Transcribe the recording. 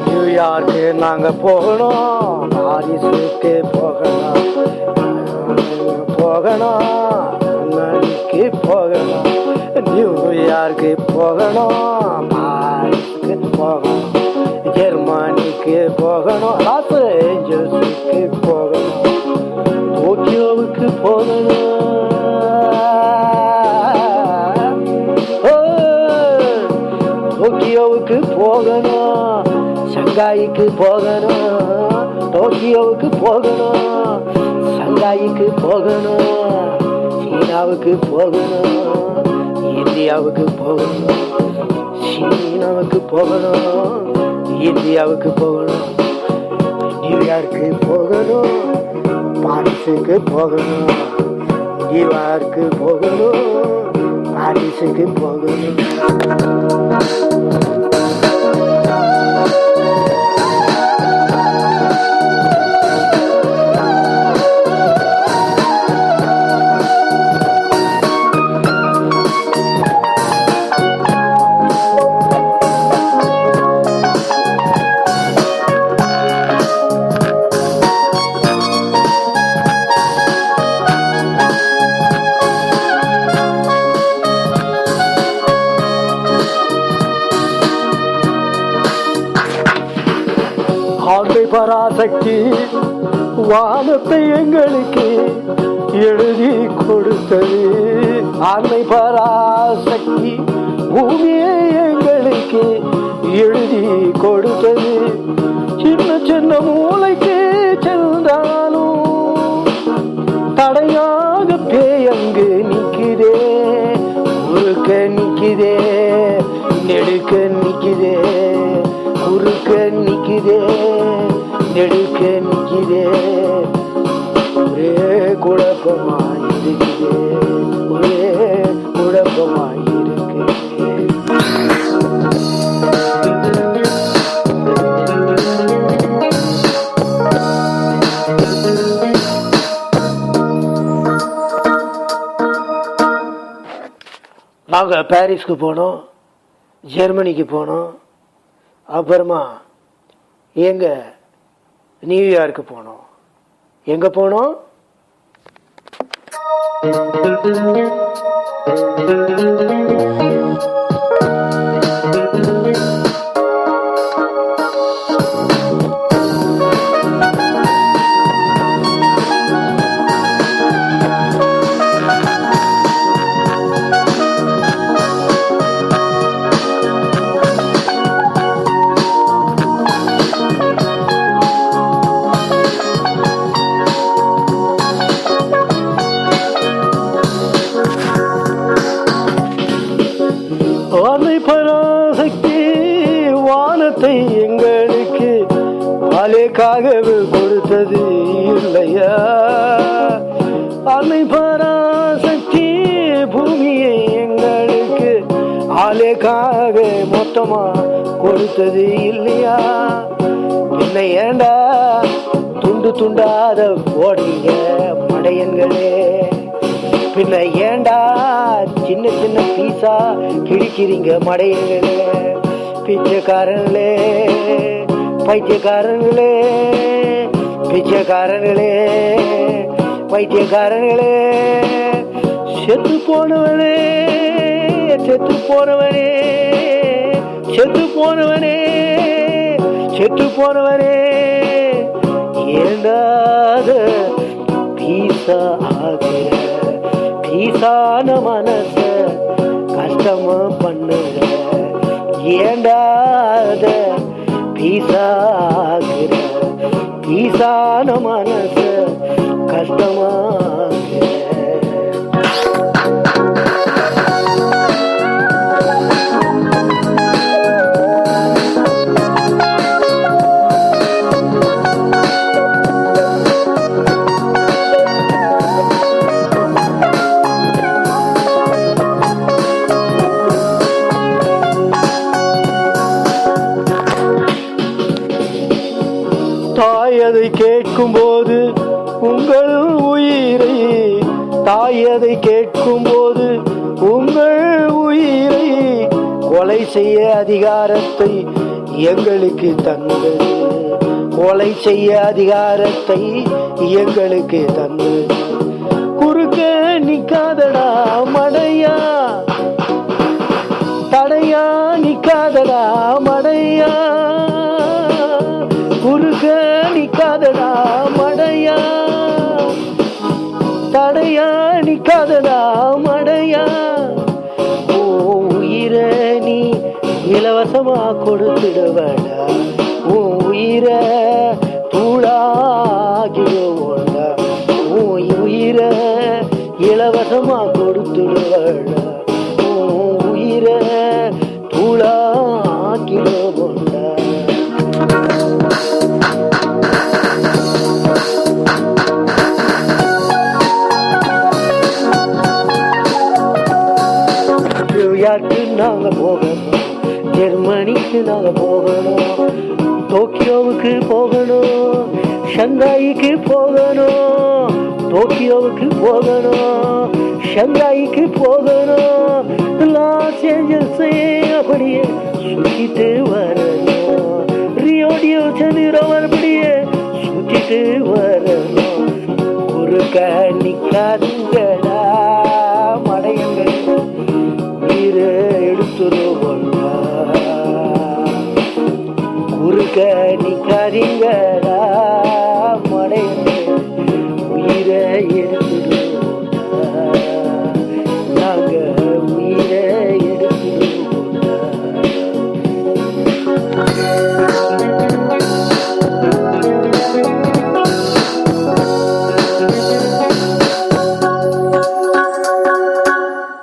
New York நாங்க போகணும், பாரிஸுக்கு போகணும், அமெரிக்கு போகணும், நியூயார்க்கு போகணும், பாரிஸுக்கு போகணும், ஜெர்மனிக்கு போகணும், லாஸ் ஏஞ்சல்ஸுக்கு போகணும், டோக்கியோவுக்கு போகணும், டோக்கியோவுக்கு போகணும், ஷங்காய்க்கு போகணும், டோக்கியோவுக்கு போகணும், ஷங்காய்க்கு போகணும், சீனாவுக்கு போகணும், இந்தியாவுக்கு போகணும், சீனாவுக்கு போகணும், இந்தியாவுக்கு போகணும், நியூயார்க்கு போகணும், பாரிஸுக்கு போகணும், நியூயார்க்கு போகணும், பாரிஸுக்கு போகணும். ஆண்மை பராசக்தி வானத்தை எங்களுக்கு எழுதி கொடுத்தது, ஆண்மை பராசக்தி பூமியை எங்களுக்கு எழுதி கொடுத்தது, சின்ன சின்ன மூளைக்கு சென்றாலும் தடையாக பேயங்கு நிற்குதே, குறுக்க நிற்குதே, நெடுக்க நிற்குதே, குறுக்க நிற்குதே, நெடுக்க நிற்குதே, ஒரே குழப்பமாயிருக்குதே, ஒரே குழப்பமாயிருக்கு. நாங்கள் பாரிஸ்க்கு போனோம், ஜெர்மனிக்கு போனோம், அப்புறமா எங்க நியூயார்க்கு போனோம். எங்க போனோம்? ஆண்மை பராசக்தி வானத்தை எங்களுக்கு அலேக்காகவே கொடுத்தது இல்லையா, ஆண்மை பராசக்தி பூமியை எங்களுக்கு ஆலேக்காக மொத்தமா கொடுத்தது இல்லையா, என்னை ஏண்டா துண்டு துண்டாத போடுங்க மடையன்களே, பின்ன ஏண்டா சின்ன சின்ன பீஸா கிழிக்கிறீங்க மடையங்களே, பிச்சைக்காரங்களே, பைத்தியக்காரங்களே, பிச்சைக்காரங்களே, பைத்தியக்காரங்களே, செத்து போனவனே, செத்து போனவனே, செத்து போனவனே, செத்து போனவனே, ஏண்டாத பீசா ஆகிற பீசான மனச கஷ்டமா பண்ணுற ஏண்டாத பீசாகிற பீசான மனச கஷ்டமாகிற. தாயதை கேட்கும் போது உங்கள் உயிரை தாயதை கேட்கும் போது உங்கள் உயிரை கொலை செய்ய அதிகாரத்தை எங்களுக்கு தந்தது. கொலை செய்ய அதிகாரத்தை எங்களுக்கு தந்தது. குறுக்க நிக்காதடா மடையா தடையா நிக்காதடா மடையா குறுக்க நிக்காதடா மடையா தடையா நிக்காதடா மடையா. ஓ உயிரை நீ இலவசமா கொடுத்துடுவடா. ஓ உயிரை தூளாகிடுவோடா. ஓ உயிரை இலவசமா கொடுத்துடுவடா. ஓ உயிரை தூளாகிடுவோடா. நியூயார்க்கு நாங்க போகணும், ஜெர்மனிக்கு நாங்க போகணும், டோக்கியோவுக்கு போகணும், ஷங்காய்க்கு போகணும், டோக்கியோவுக்கு போகணும், ஷங்காய்க்கு போகணும், லாஸ் ஏஞ்சல்ஸே அப்படியே சுத்திட்டு வரணும், ரியோ டியோ ஜனீரோ அப்படியே சுத்திட்டு வரணும். குறுக்க நிக்காதுங்கடா மடையங்கள் உயிரை எடுத்துருவோண்டா. குறுக்க நிக்காதீங்கடா மடையங்கள் உயிரை எடுத்து